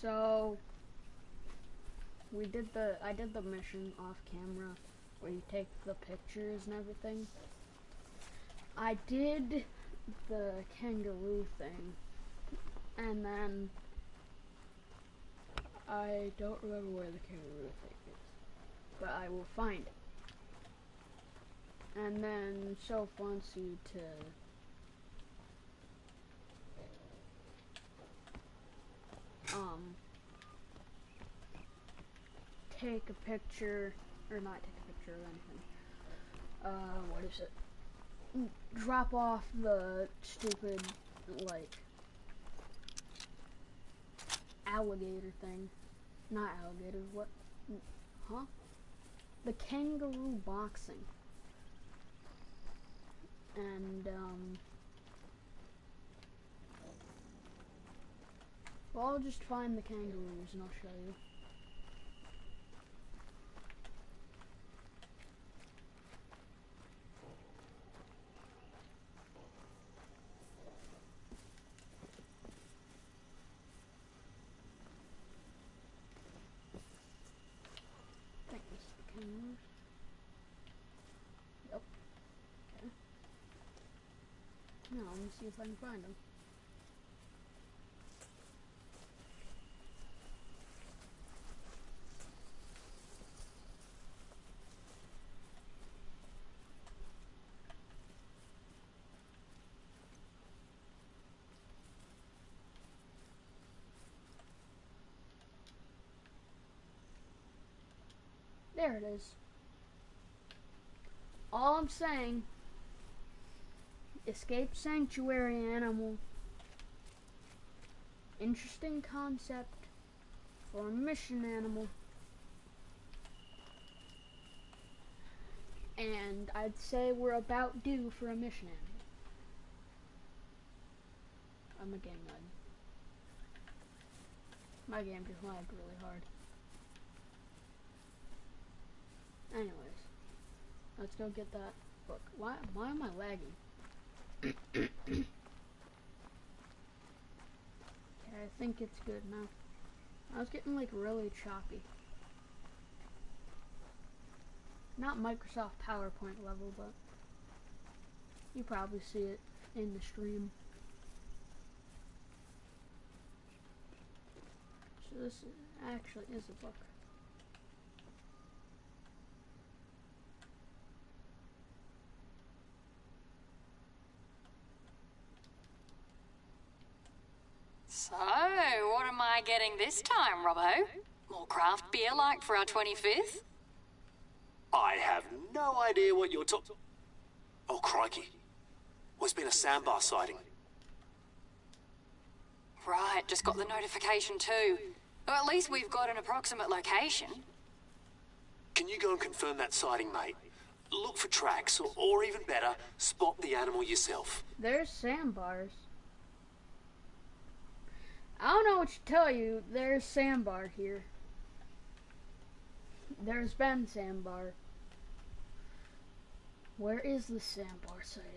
So I did the mission off camera where you take the pictures and everything. I did the kangaroo thing, and then I don't remember where the kangaroo thing is, but I will find it. And then Soph wants you to take a picture, or not take a picture of anything. What is it? Drop off the stupid, like, alligator thing. Not alligator, what? Huh? The kangaroo boxing. And, well, I'll just find the kangaroos and I'll show you. I think this is the kangaroos. Yep. Okay. Now, let me see if I can find them. There it is. All I'm saying, escape sanctuary animal. Interesting concept for a mission animal. And I'd say we're about due for a mission animal. I'm a game nut. My game just lagged really hard. Anyways, let's go get that book. Why am I lagging? Okay, I think it's good now. I was getting like really choppy. Not Microsoft PowerPoint level, but you probably see it in the stream. So this actually is a book. So, what am I getting this time, Robbo? More craft beer like for our 25th? I have no idea what you're talking... Oh, crikey. There's been a sandbar sighting. Right, just got the notification too. Well, at least we've got an approximate location. Can you go and confirm that sighting, mate? Look for tracks, or even better, spot the animal yourself. There's sandbars. I don't know what to tell you. There's sandbar here. There's been sandbar. Where is the sandbar sighting?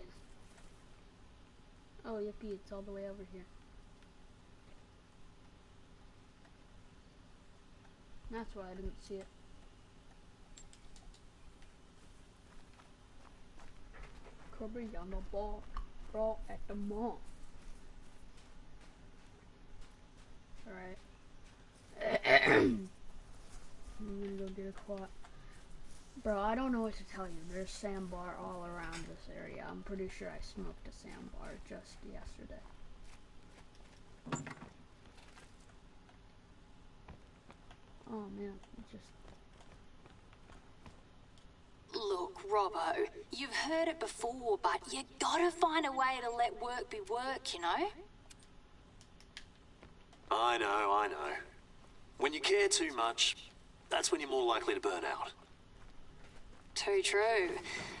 Oh, yippee, it's all the way over here. That's why I didn't see it. Could be on the ball, bro, at the mall. Alright. I'm gonna go get a quad. Bro, I don't know what to tell you. There's sandbar all around this area. I'm pretty sure I smoked a sandbar just yesterday. Oh man, it just... Look, Robbo, you've heard it before, but you gotta find a way to let work be work, you know? I know. When you care too much, that's when you're more likely to burn out. Too true.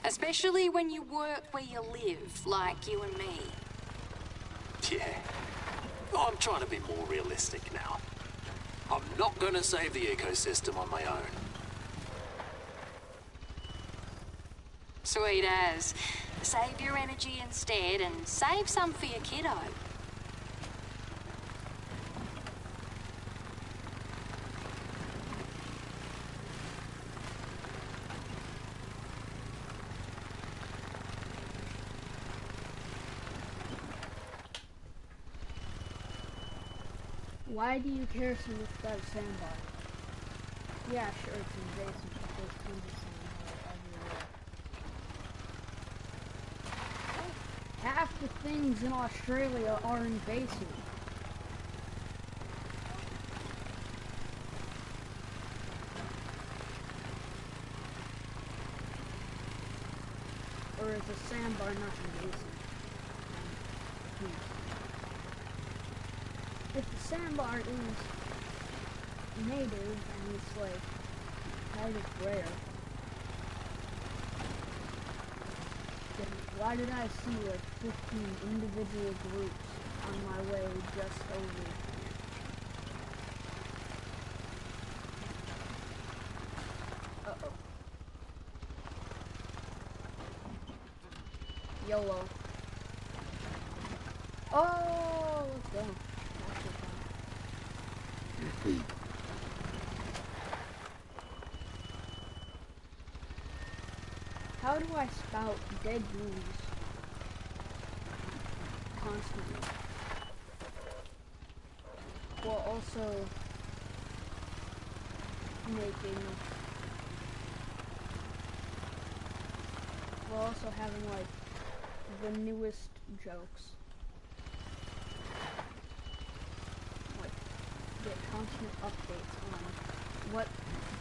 Especially when you work where you live, like you and me. Yeah. I'm trying to be more realistic now. I'm not going to save the ecosystem on my own. Sweet as. Save your energy instead and save some for your kiddo. Why do you care so much about a sandbar? Yeah, sure, it's invasive, but there's tons of sandbar everywhere. Half the things in Australia are invasive. Or is a sandbar not invasive? If the sandbar is native and it's like kind of rare, then why did I see like 15 individual groups on my way just over here? Uh-oh. YOLO. Oh, let's go. How do I spout dead leaves constantly? While also having like the newest jokes. Like get constant updates on what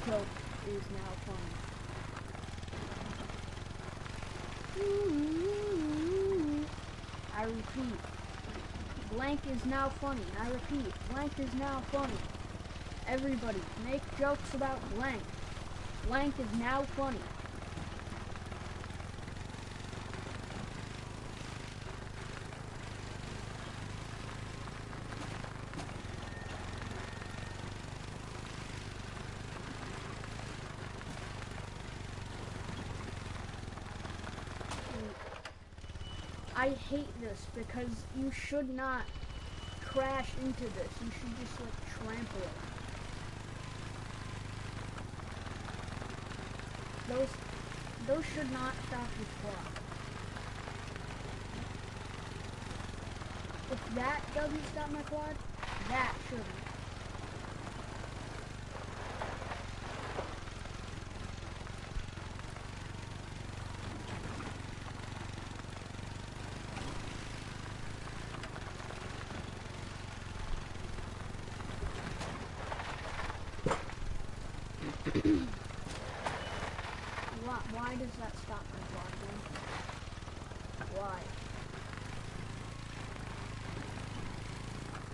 joke is now funny. I repeat, blank is now funny. I repeat, blank is now funny. Everybody, make jokes about blank. Blank is now funny. I hate this because you should not crash into this. You should just like trample it. Those should not stop your clock. If that doesn't stop my quad, that shouldn't. Why does that stop my quad then? Why?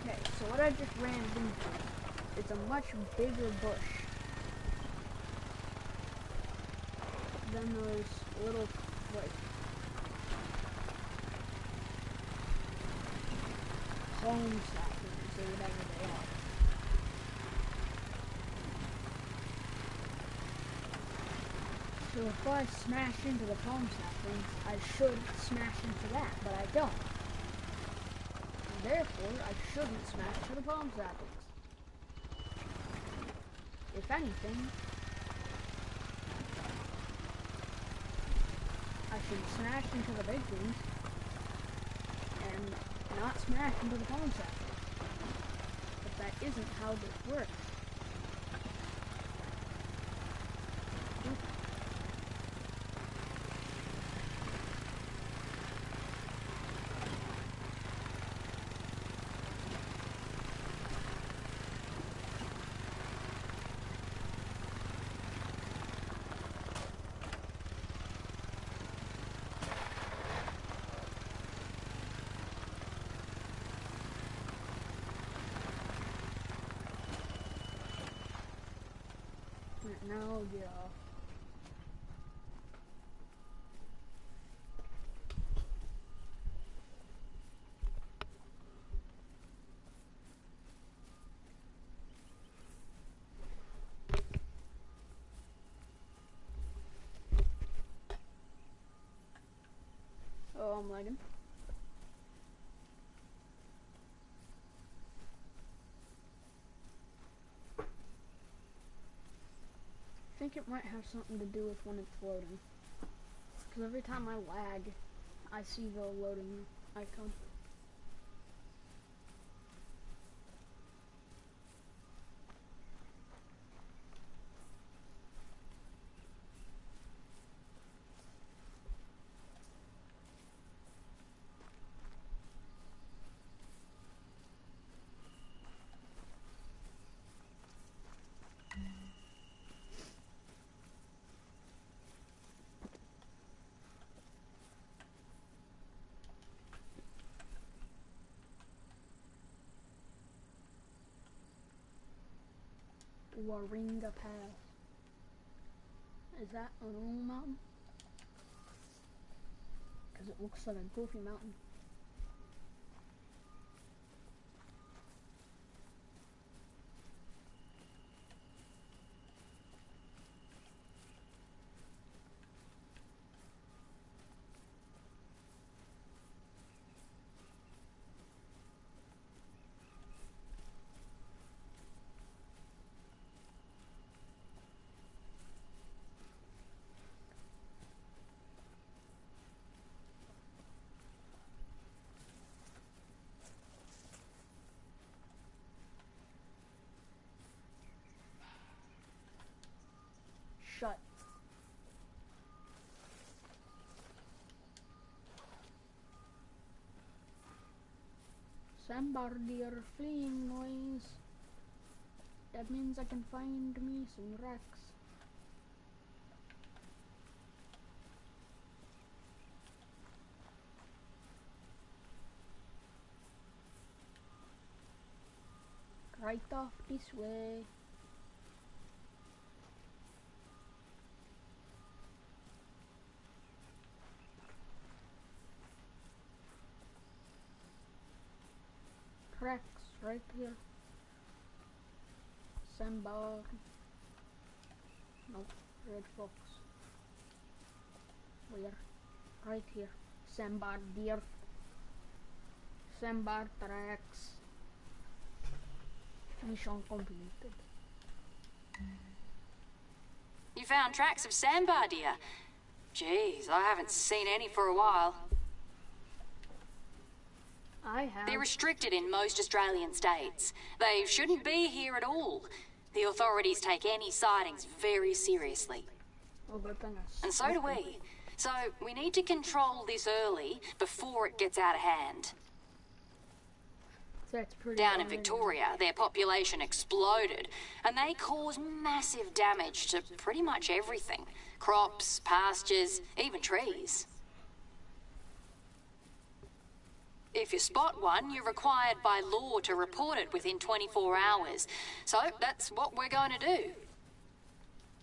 Okay, so what I just ran into is a much bigger bush than those little, like, home saplings or whatever they are. So if I smash into the palm saplings, I should smash into that, but I don't. And therefore, I shouldn't smash into the palm saplings. If anything, I should smash into the big things and not smash into the palm saplings. But that isn't how this works. Now get off. Oh, I'm lagging. I think it might have something to do with when it's loading. Because every time I lag, I see the loading icon. Waringa Pass. Is that a normal mountain? Because it looks like a goofy mountain. Shut. Sambardier fleeing noise. That means I can find me some Rex. Right off this way. Rex, right here. Sambar. Nope, red fox. Where? Right here. Sambar deer. Sambar tracks. Mission completed. You found tracks of sambar deer? Jeez, I haven't seen any for a while. I have. They're restricted in most Australian states. They shouldn't be here at all. The authorities take any sightings very seriously. Oh, good thing And so do we. So we need to control this early before it gets out of hand. That's pretty Down in already. Victoria, their population exploded, and they cause massive damage to pretty much everything. Crops, pastures, even trees. If you spot one, you're required by law to report it within 24 hours. So that's what we're going to do.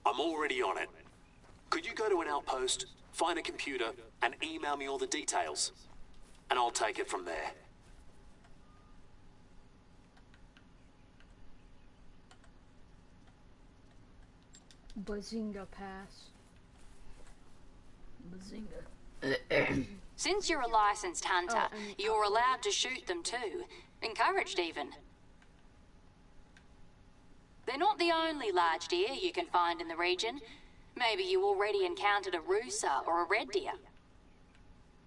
I'm already on it. Could you go to an outpost, find a computer, and email me all the details? And I'll take it from there. Bazinga Pass. Bazinga. Since you're a licensed hunter, Oh, and- you're allowed to shoot them too. Encouraged even. They're not the only large deer you can find in the region. Maybe you already encountered a roosa or a red deer.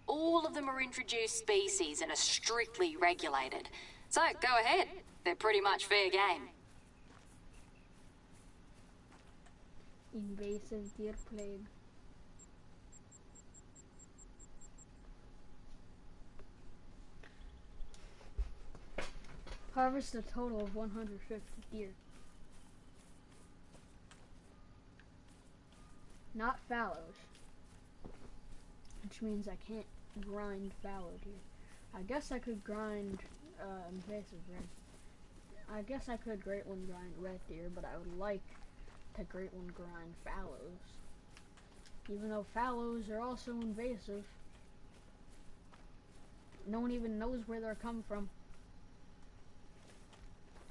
All of them are introduced species and are strictly regulated. So go ahead. They're pretty much fair game. Invasive deer plague. Harvest a total of 150 deer. Not fallows. Which means I can't grind fallow deer. I guess I could grind invasive red. I guess I could great one grind red deer, but I would like to great one grind fallows. Even though fallows are also invasive. No one even knows where they're come from.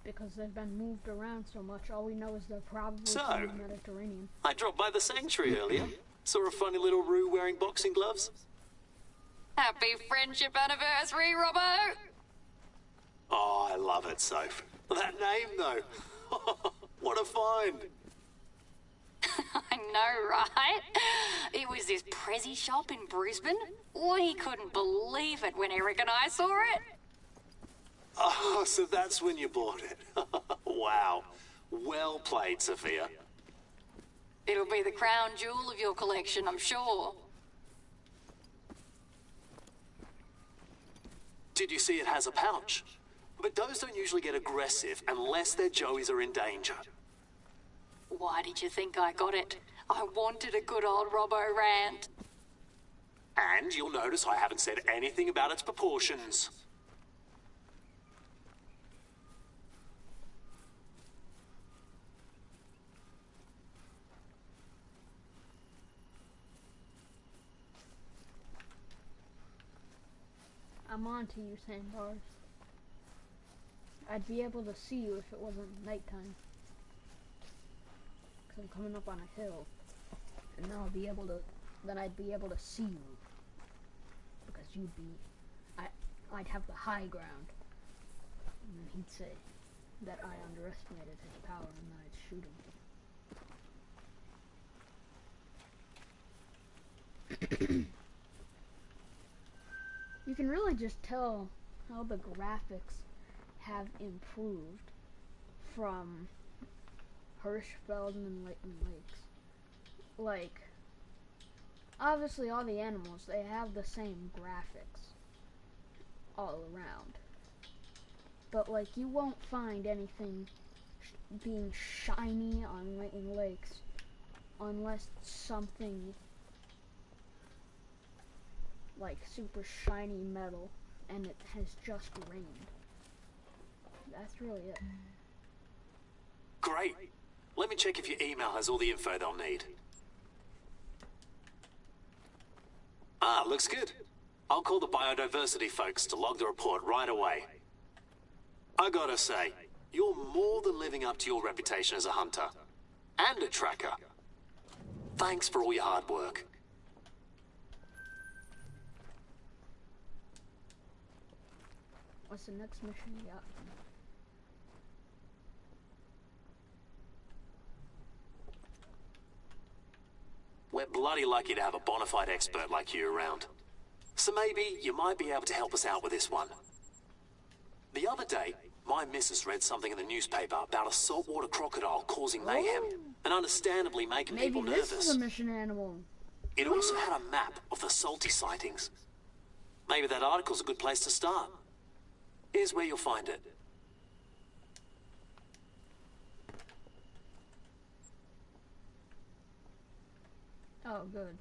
Because they've been moved around so much, all we know is they're probably from the Mediterranean. I dropped by the sanctuary earlier. Saw a funny little roo wearing boxing gloves. Happy friendship anniversary, Robbo! Oh, I love it, Soph. That name, though. What a find. I know, right? It was this Prezi shop in Brisbane. We couldn't believe it when Eric and I saw it. Oh, so that's when you bought it. Wow. Well played, Sophia. It'll be the crown jewel of your collection, I'm sure. Did you see it has a pouch? But those don't usually get aggressive unless their joeys are in danger. Why did you think I got it? I wanted a good old Robbo rant. And you'll notice I haven't said anything about its proportions. I'm on to you, sandbars. I'd be able to see you if it wasn't nighttime. Cause I'm coming up on a hill, and then I'd be able to see you. Because I'd have the high ground. And then he'd say that I underestimated his power, and then I'd shoot him. You can really just tell how the graphics have improved from Hirschfeld and Leighton Lakes. Like, obviously all the animals, they have the same graphics all around. But like, you won't find anything being shiny on Leighton Lakes unless it's something like super shiny metal and it has just rained. That's really it. Great. Let me check if your email has all the info they'll need. Ah, looks good. I'll call the biodiversity folks to log the report right away. I gotta say, you're more than living up to your reputation as a hunter. And a tracker. Thanks for all your hard work. What's the next mission you got? We're bloody lucky to have a bona fide expert like you around. So maybe you might be able to help us out with this one. The other day, my missus read something in the newspaper about a saltwater crocodile causing mayhem and understandably making Maybe people this nervous. is a mission animal. It also had a map of the salty sightings. Maybe that article's a good place to start. Here's where you'll find it. Oh, good.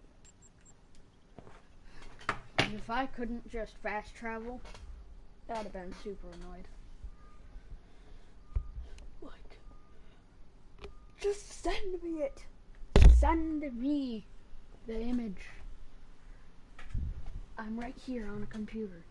And if I couldn't just fast travel, that would have been super annoyed. Like, just send me it. Send me the image. I'm right here on a computer.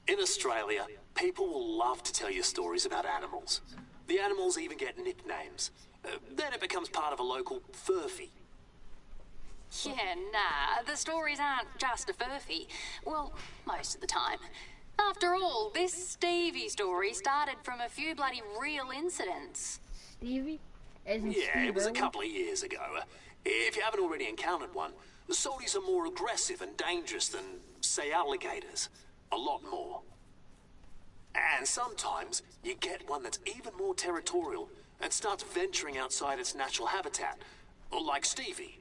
In Australia, people will love to tell you stories about animals. The animals even get nicknames. Then it becomes part of a local furphy. Yeah, nah, the stories aren't just a furphy. Well, most of the time. After all, this Stevie story started from a few bloody real incidents. Stevie? Isn't Yeah, Steve it was a Irwin? couple of years ago. If you haven't already encountered one, the salties are more aggressive and dangerous than, say, alligators. A lot more. And sometimes you get one that's even more territorial and starts venturing outside its natural habitat, like Stevie.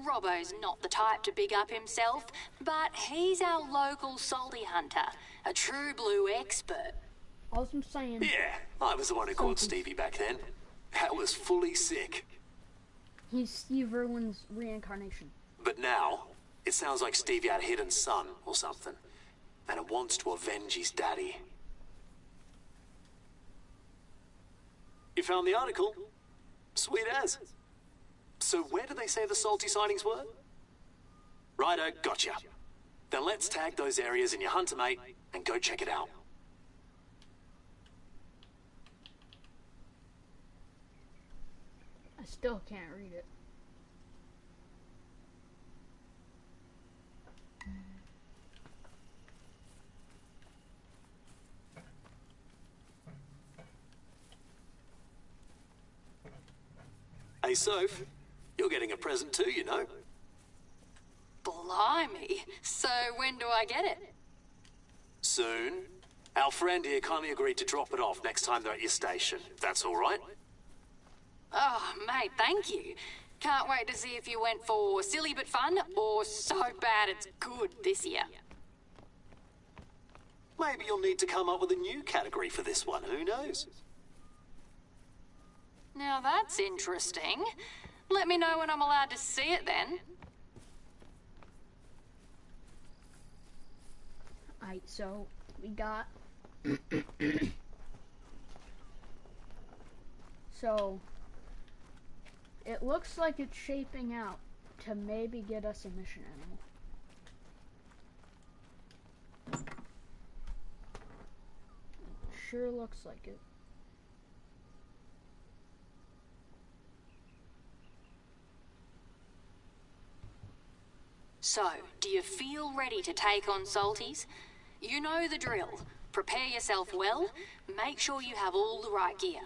Robbo's not the type to big up himself, but he's our local salty hunter, a true blue expert. All I'm saying, Yeah, I was the one who called Stevie back then. That was fully sick. he's Steve Irwin's reincarnation. But now, it sounds like Stevie had a hidden son or something, and it wants to avenge his daddy. You found the article? Sweet as. So where did they say the salty sightings were? Righto, gotcha. Then let's tag those areas in your hunter mate and go check it out. I still can't read it. Hey, Soph, you're getting a present too, you know. Blimey. So when do I get it? Soon. Our friend here kindly agreed to drop it off next time they're at your station. That's all right? Oh, mate, thank you. Can't wait to see if you went for silly but fun or so bad it's good this year. Maybe you'll need to come up with a new category for this one, who knows? Now that's interesting. Let me know when I'm allowed to see it then. Alright, so we got so it looks like it's shaping out to maybe get us a mission animal. It sure looks like it. So, do you feel ready to take on Salties? You know the drill. Prepare yourself well, make sure you have all the right gear.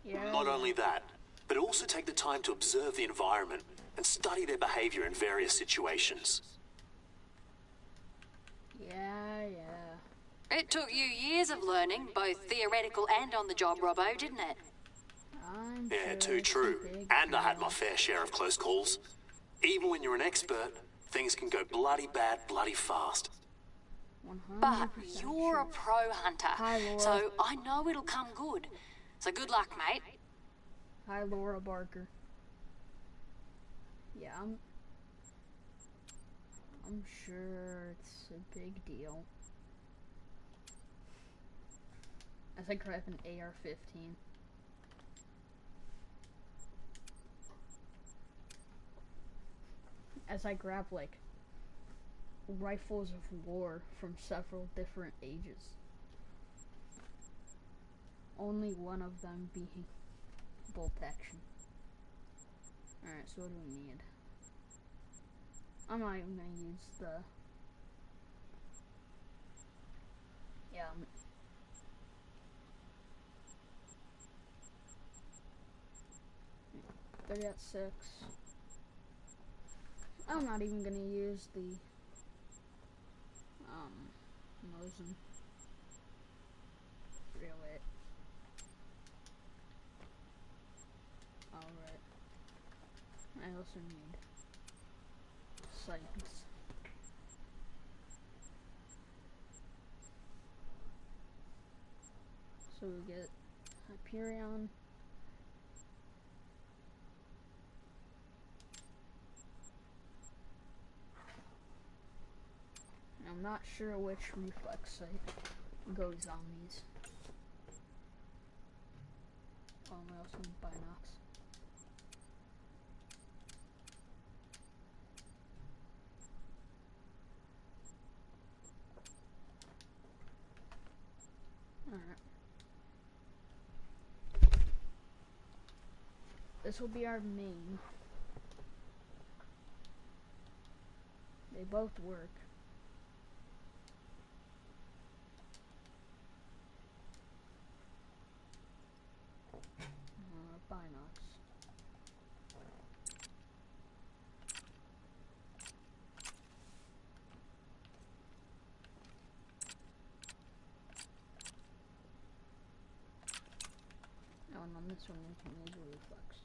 Yeah. Not only that, but also take the time to observe the environment and study their behavior in various situations. Yeah. It took you years of learning, both theoretical and on the job, Robbo, didn't it? I'm Yeah, sure too it's a true. big And I had deal. my fair share of close calls. Even when you're an expert, things can go bloody bad, bloody fast. 100% But you're a sure. pro hunter, Hi, Laura. so I know it'll come good. So good luck, mate. Hi, Laura Barker. Yeah, I'm sure it's a big deal. As I grab an AR-15. As I grab, like, rifles of war from several different ages. Only one of them being bolt action. Alright, so what do we need? I'm not even gonna use the... Yeah, 30 at 6. I'm not even gonna use the Mosin 308. Alright. I also need sights. So we get Hyperion. I'm not sure which reflex sight goes on these. Oh, we also need binocs. Alright. This will be our main. They both work. Binocs. Oh, and on this one we can laser reflex.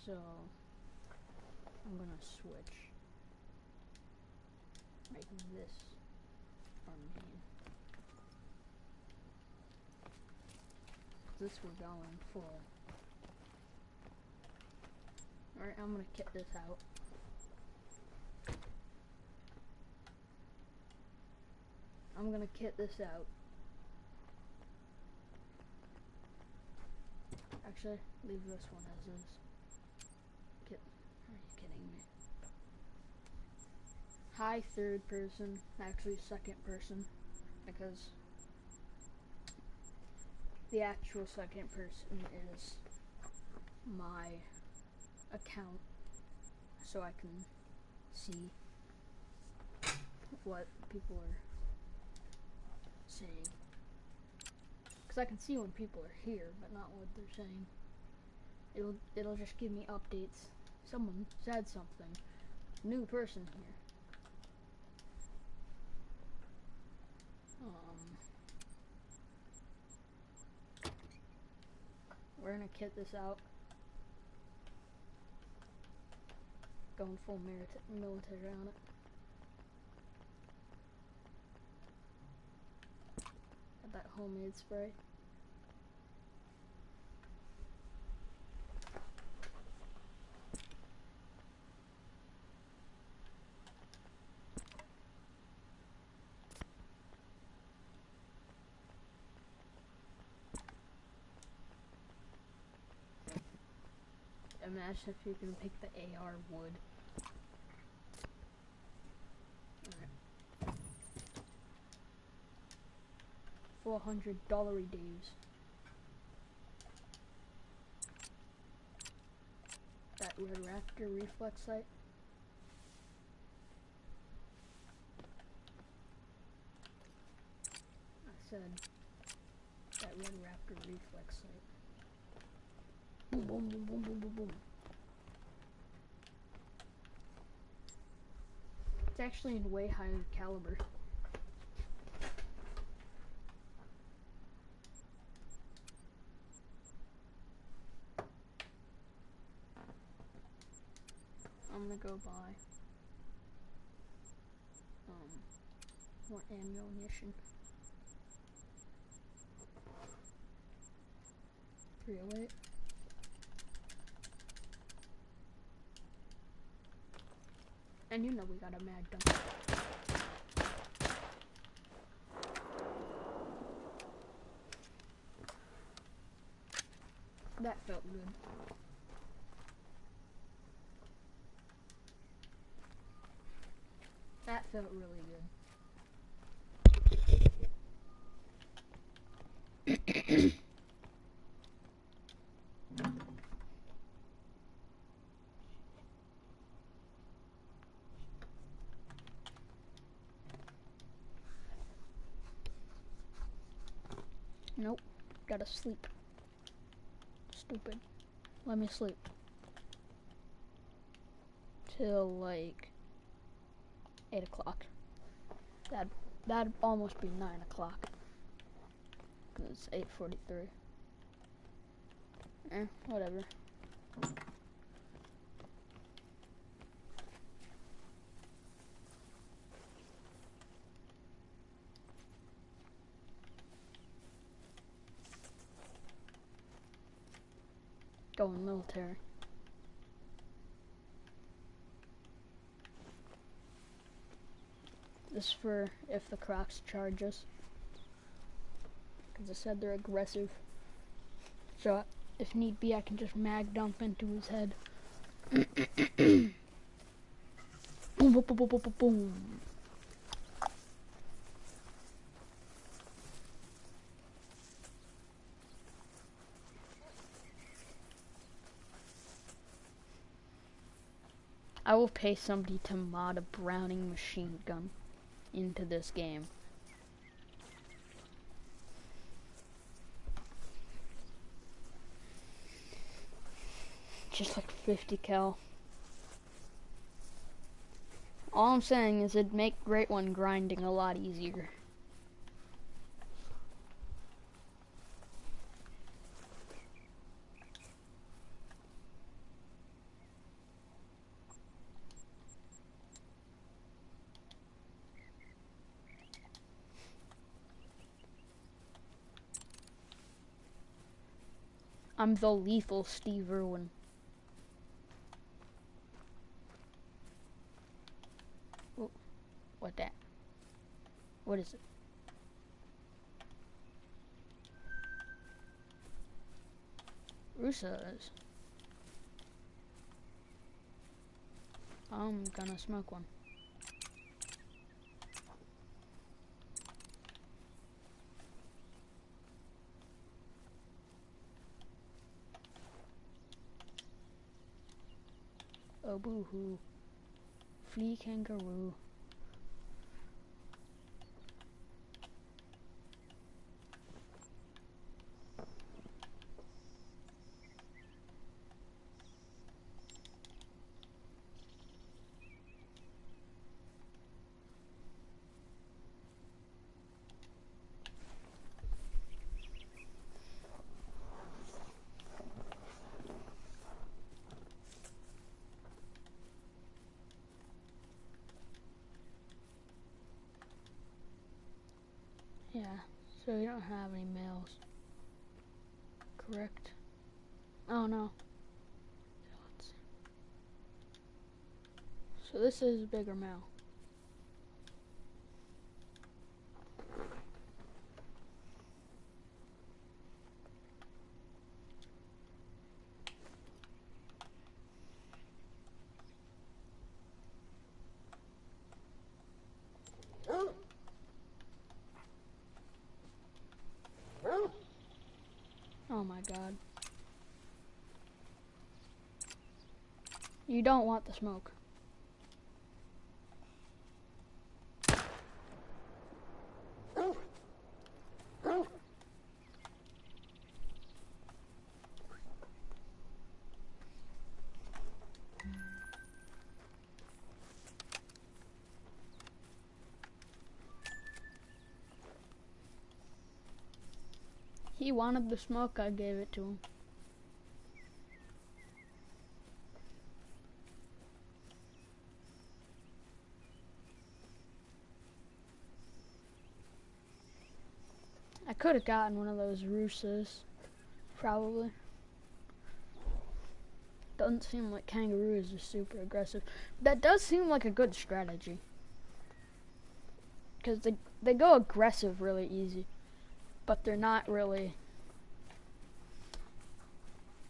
So I'm gonna switch. Make this our main. This we're going full. Alright, I'm gonna kit this out. I'm gonna kit this out. Actually, leave this one as is. Kit. Are you kidding me? Hi, third person. Actually, second person. Because the actual second person is my account, so I can see what people are saying. Because I can see when people are here, but not what they're saying. It'll just give me updates. Someone said something. New person here. We're gonna kit this out. Going full military on it. Got that homemade spray. imagine if you can pick the AR wood. Alright. $400 dues. That Red Raptor reflex sight. I said that Red Raptor reflex sight. Boom, boom, boom, boom, boom, boom, boom. It's actually in way higher caliber. I'm gonna go buy more ammunition. 308. And you know we got a mag gun. That felt good. That felt really good. Nope, gotta sleep. Stupid. Let me sleep. Till like 8 o'clock. That'd almost be 9 o'clock. Cause it's 8:43. Whatever. Going military. This is for if the Crocs charge us. Because I said they're aggressive. So if need be, I can just mag dump into his head. Boom, boom, boom, boom, boom, boom, boom. I will pay somebody to mod a Browning machine gun into this game. Just like 50 cal. All I'm saying is it'd make Great One grinding a lot easier. I'm the lethal Steve Irwin. Oh, what that? What is it? Russo's. I'm gonna smoke one. Oh boo-hoo. Flea kangaroo. Yeah, so we don't have any males. Correct? Oh no. So this is a bigger male. god. You don't want the smoke. He wanted the smoke, I gave it to him. I could have gotten one of those roosters, probably. Doesn't seem like kangaroos are super aggressive. That does seem like a good strategy. Because they go aggressive really easy. But they're not really...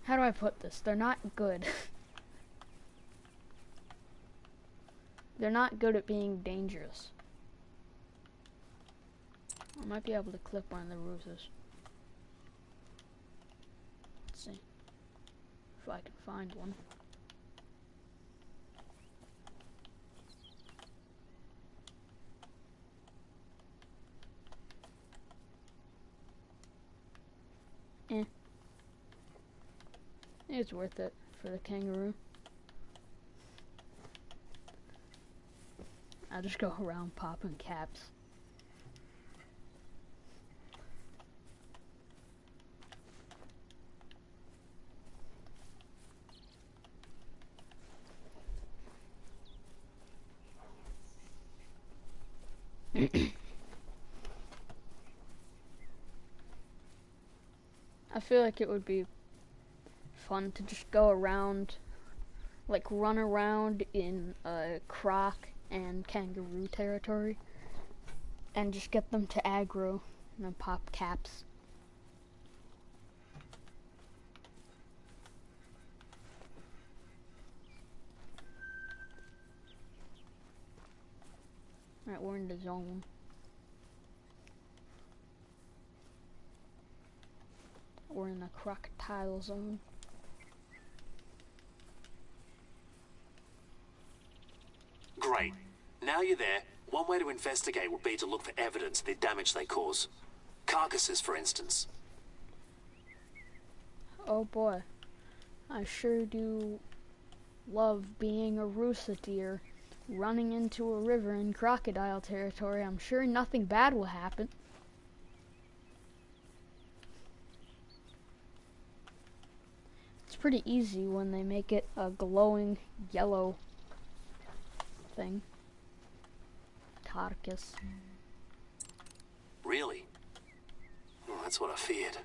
How do I put this? They're not good. They're not good at being dangerous. I might be able to clip one of the roosters. Let's see if I can find one. It's worth it for the kangaroo. I'll just go around popping caps. I feel like it would be fun to just go around, like run around in croc and kangaroo territory and just get them to aggro and then pop caps. Alright, we're in the zone. We're in the crocodile zone. Great. Now you're there, one way to investigate would be to look for evidence of the damage they cause. Carcasses, for instance. Oh boy. I sure do love being a rooster deer running into a river in crocodile territory. I'm sure nothing bad will happen. It's pretty easy when they make it a glowing yellow thing. Carcass. Really? Well, that's what I feared.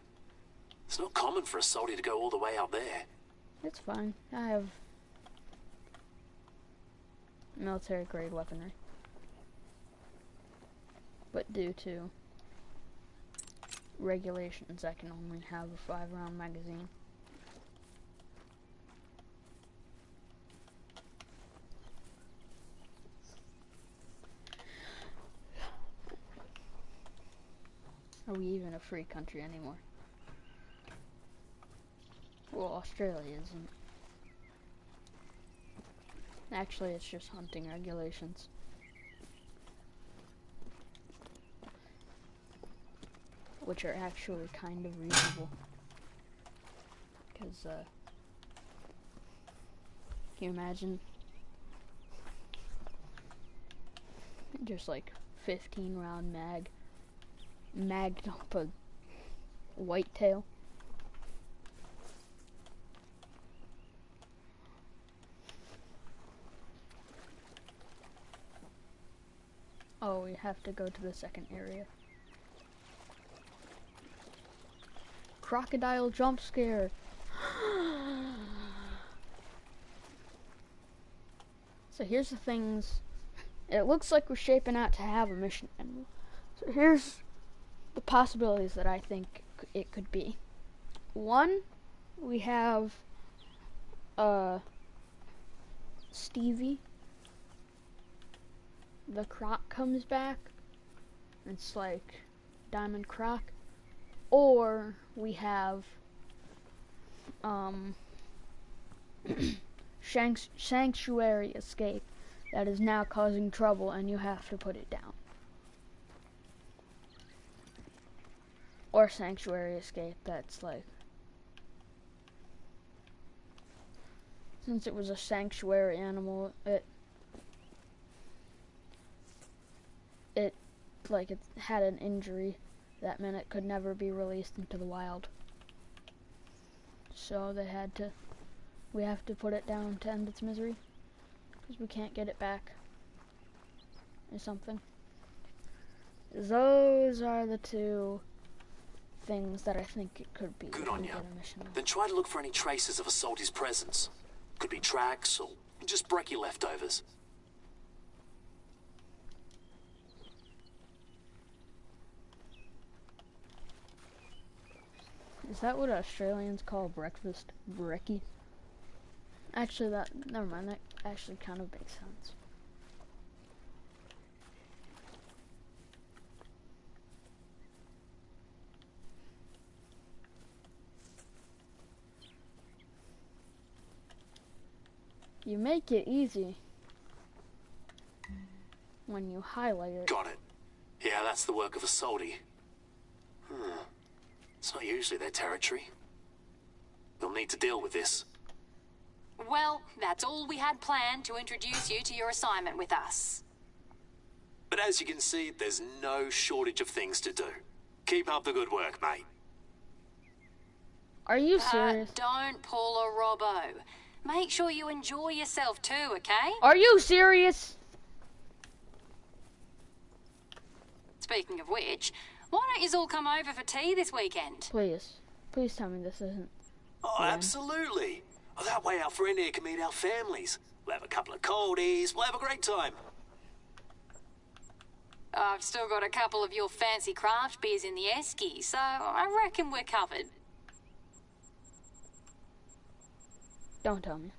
It's not common for a soldier to go all the way out there. It's fine. I have military grade weaponry. But due to regulations, I can only have a 5-round magazine. Are we even a free country anymore? Well, Australia isn't. Actually, it's just hunting regulations. Which are actually kind of reasonable. Because, can you imagine? Just like 15-round magged up a whitetail. Oh, we have to go to the second area. Crocodile jump scare. So here's the things. It looks like we're shaping out to have a mission. So here's the possibilities that I think it could be. One, we have Stevie. The croc comes back. It's like Diamond Croc. Or we have sanctuary escape that is now causing trouble, and you have to put it down. Or sanctuary escape that's like, since it was a sanctuary animal, it had an injury that meant it could never be released into the wild. So we have to put it down to end its misery, because we can't get it back or something. Those are the two things that I think it could be. Good on you. Then try to look for any traces of a Salty's presence. Could be tracks or just brekkie leftovers. Is that what Australians call breakfast? Brekkie? Actually, never mind, that actually kind of makes sense. You make it easy when you highlight it. Got it. Yeah, that's the work of a Salty. It's not usually their territory. They'll need to deal with this. Well, that's all we had planned to introduce you to your assignment with us. But as you can see, there's no shortage of things to do. Keep up the good work, mate. Are you serious? Don't pull a Robbo. Make sure you enjoy yourself too, okay? Are you serious? Speaking of which, why don't you all come over for tea this weekend? Please. Please tell me this isn't... Oh, absolutely. Oh, that way our friend here can meet our families. We'll have a couple of coldies. We'll have a great time. I've still got a couple of your fancy craft beers in the esky, so I reckon we're covered. Don't tell me.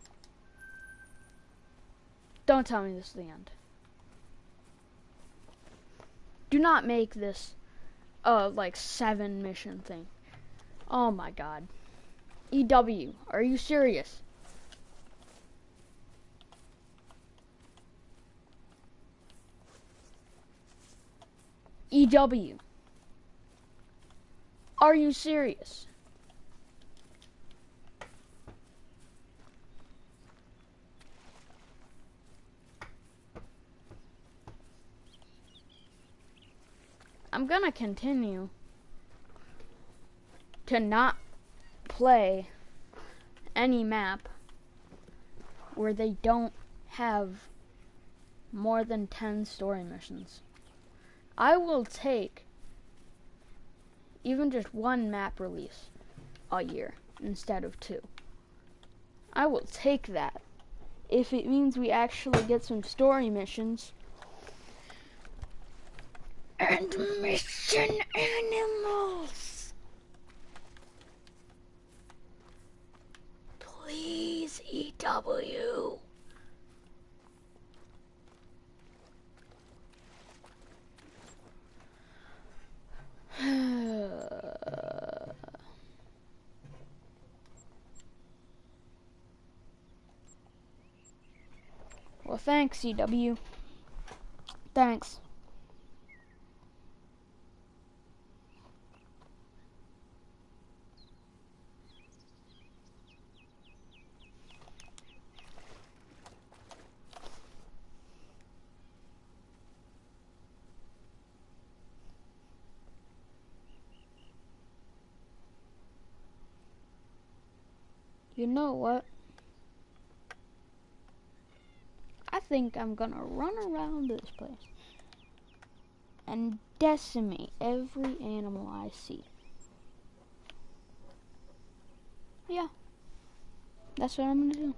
Don't tell me this is the end. Do not make this like 7 mission thing. Oh my god. EW, are you serious? EW, are you serious? I'm gonna continue to not play any map where they don't have more than 10 story missions. I will take even just 1 map release a year instead of 2. I will take that if it means we actually get some story missions and mission animals. Please, EW. Well, thanks, EW. Thanks. You know what? I think I'm gonna run around this place and decimate every animal I see. Yeah, that's what I'm gonna do.